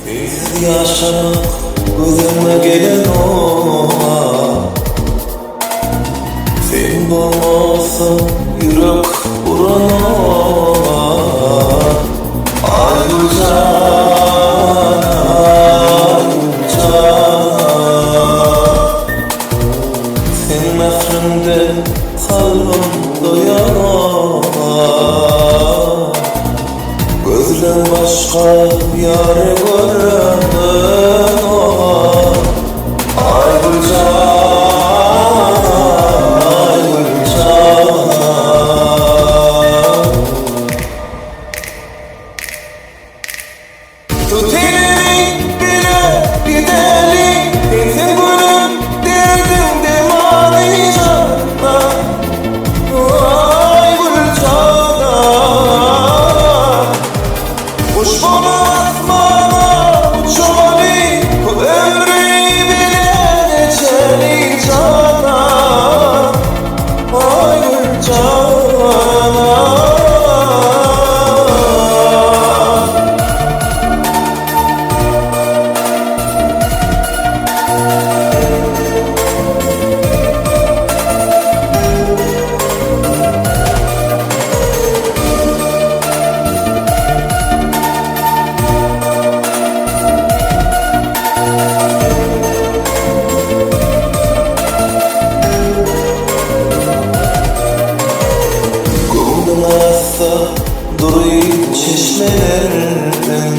Sensiz yaşamak gözüme gelen o. Sen olmasa yürek vuran o. Ayrıca sen mehrimde kalbim doyar. Gözden başka yâre göremem. Ay Gülcan, ay Gülcan. Tut elini bile gidelim. Neyse gülüm derdim demanıyla. Ay Gülcan, kuş bana atmana uçmalı. Bu ömrü bile geçeli cana. Ay Gülcan. Duruyor çeşmelerden,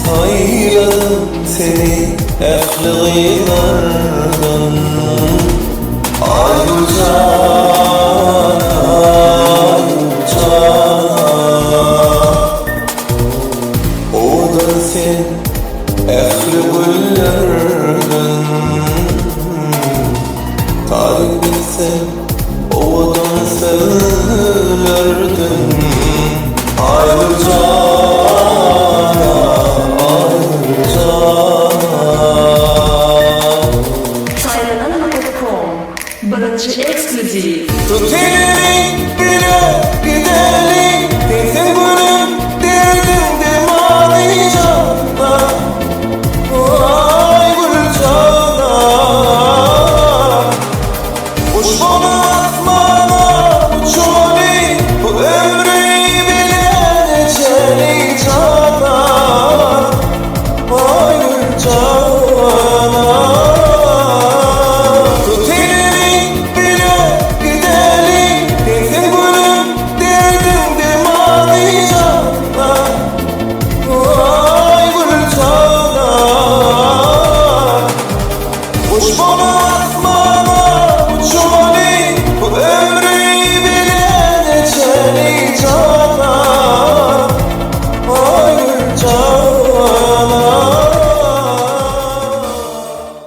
sayladım seni ehli gıylardan. Ay Gülcan, ay Gülcan. Odan sen ehli güllerden. Tarih bilsen odan severdim. Ay Gülcan.